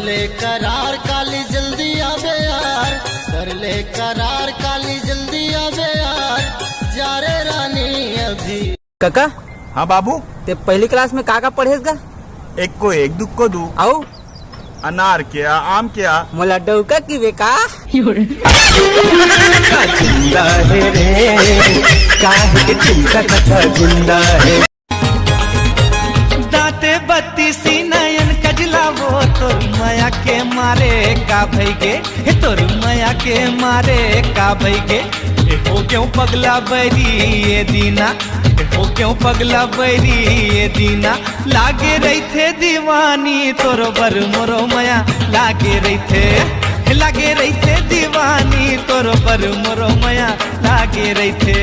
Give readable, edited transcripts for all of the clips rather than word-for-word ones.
ले करार काली जल्दी आवे यार, कर ले करार काली जल्दी आवे यार, जा रे रानी अभी। काका। हाँ बाबू। ते पहली क्लास में काका पढ़ेगा? एक को एक, दुख को दू। आओ अनार क्या, आम क्या, मोला डौका की बेका। जिंदा है रे, काहे के चिंता कथा जिंदा है। दांते बत्ती सी नयन कजला वो तोर माया के मारे का भईगे, तोर माया के मारे का भईगे। हो क्यों पगला बैरी ये दीना, हो क्यों पगला बैरी ये दीना। लागे रही थे दीवानी तोरो बर मोरो माया, लागे रही थे दीवानी तोरो बर मोरो माया, लागे रही थे।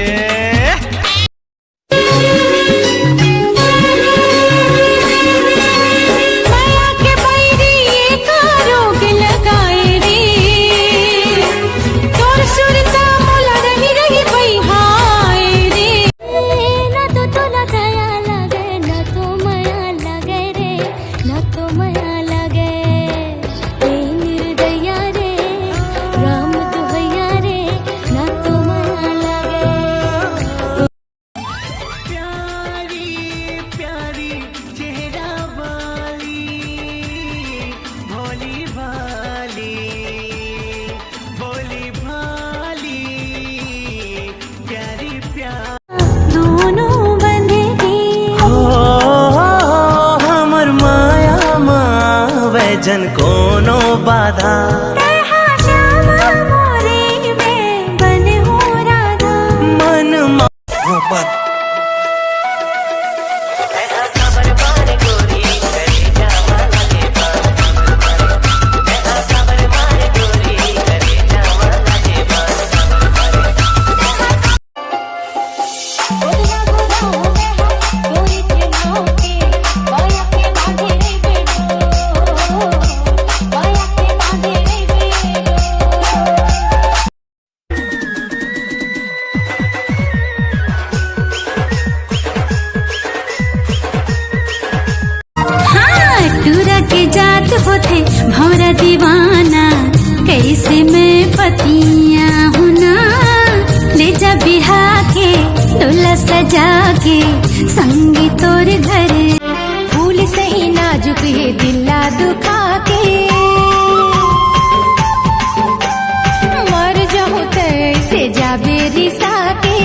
जन कोनो बाधा मन के जात होते भौरा दीवाना, कैसे मैं पतिया हूँ ना। ले जा बिहा के डोला सजा के संगी तोर घर, फूल सही नाजुक है दिला दुखा के। मर जाऊँ तैसे जा बेरिसा के,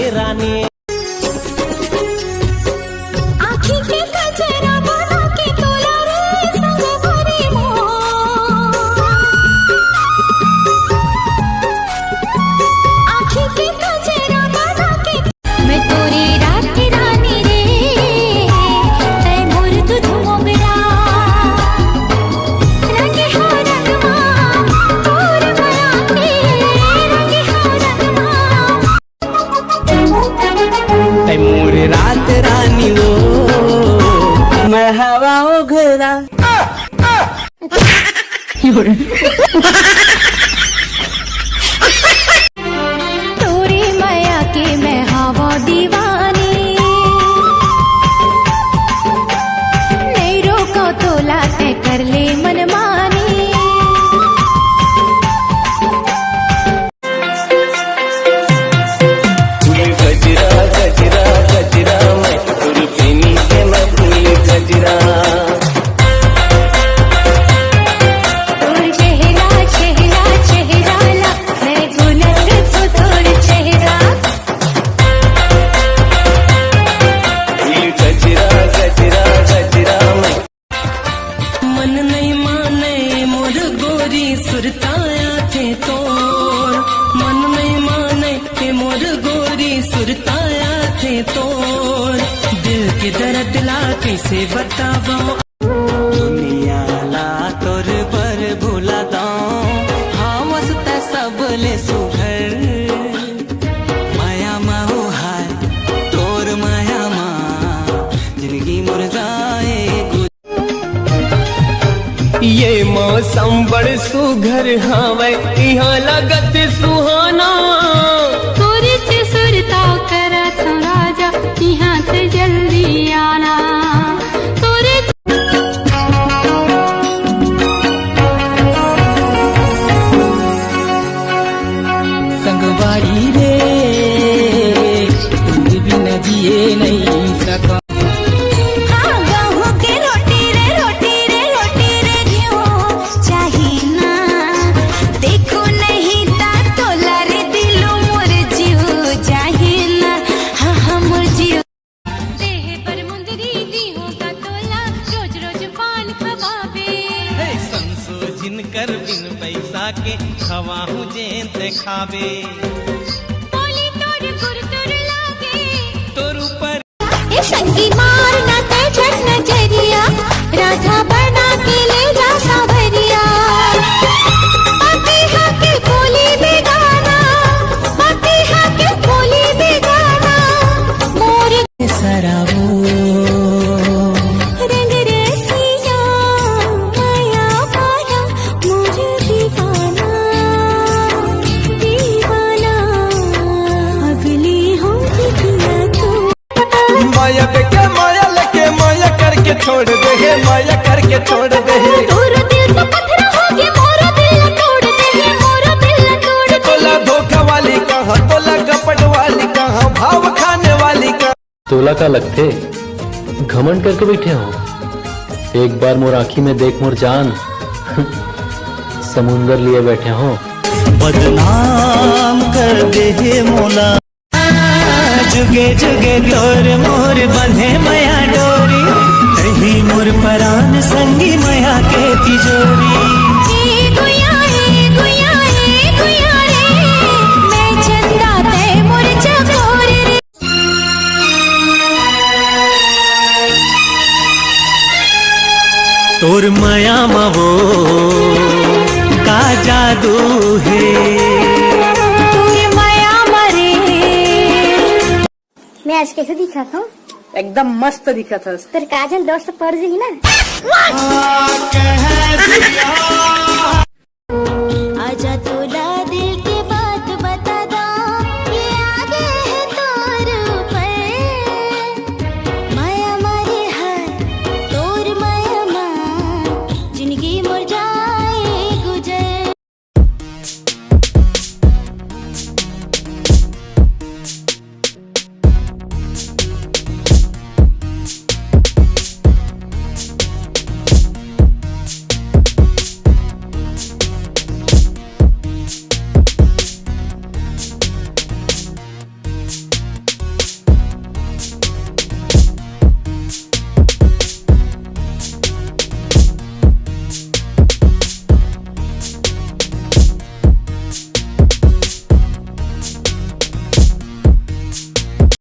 रानी आँखी के कजरा बना के तोला रे संग भरी मोर। आँखी के कजरा बना के मैं तोरी रात रानी रे, तै मोर दूध मोगरा। रंगे हो रंगमा तोर माया के, रंगे हो रंगमा। तैमूर रात रानी वो मैं हवा घरा। तोरी माया के मैं हवा दीवानी, नहीं रोको तो लाते कर ले मनमानी। गजरा गजरा गजरा मैं तुरपीनी के मैं फूल गजरा। चेहरा चेहरा चेहरा ला मैं गुलक तो तोड़ चेहरा। गजरा गजरा गजरा मैं मन नहीं माने मोर गोरी सुरताया थे तोर। मन नहीं माने के मोर गोरी सुरताया थे तोर। दिल के दर्द ला कैसे बतावा, दुनिया ला तोर पर भूला दाऊं। हाँ मस्त सब ले सुघर माया माओ हाय तोर माया माँ जिंदगी मुरझाए। मौसम बड़ सुघर हवे यहाँ लगत सुहाना तोरे से सुरता करत हूँ राजा यहाँ से जल्दी आना तोरे संगवारी रे तुम बिना जिए नहीं सका हाँ गेहूं की रोटी रे गेहूं चाहिए ना देखो नहीं ता तोला रे दिलो मोर जीव चाहिए ना हाँ हाँ मोर जीव देह पर मुंदरी दी होगा तोला रोज रोज पान खवाबे संसो जिनकर बिन पैसा के खवाहू जेंत खावे बोली तोर गुर तुर लागे तोर ऊपर ए संगी मारना ते झट नजरिया राधा बना के ले जा सावरिया बाकी हाके बोली बेगाना बाकी हाके बोली बेगाना मोर सराबो रंग रसिया माया पाया मोर दीवाना अगली हो किया तू माया के माया लेके माया करके छोड़ दे हे माया करके छोड़ दे हे तोरा दिल का पत्थर हो गया मोरा दिल तोड़ दे मोरा दिल तोड़ दे तोला धोखा वाली कहाँ तोला कपट वाली कहाँ भाव खाने वाली कहाँ तोला का लगते घमंड करके बैठे हो एक बार मोर आँखी में देख मोर जान समुंदर लिए बैठे हो बदनाम कर दे हे मोला जुगे जुगे तोर मोर बंधे मया डोरी रही मोर परान संगी मया के तिजोरी ए गुया रे मैं चंदा ते मोर चकोर रे तोर मया मवो का जादू है तू माया मरे मैं आज कैसे दिखा था एकदम मस्त दिखा था। तेरे काजल दोस्त पड़ जाएगी ना आजा तू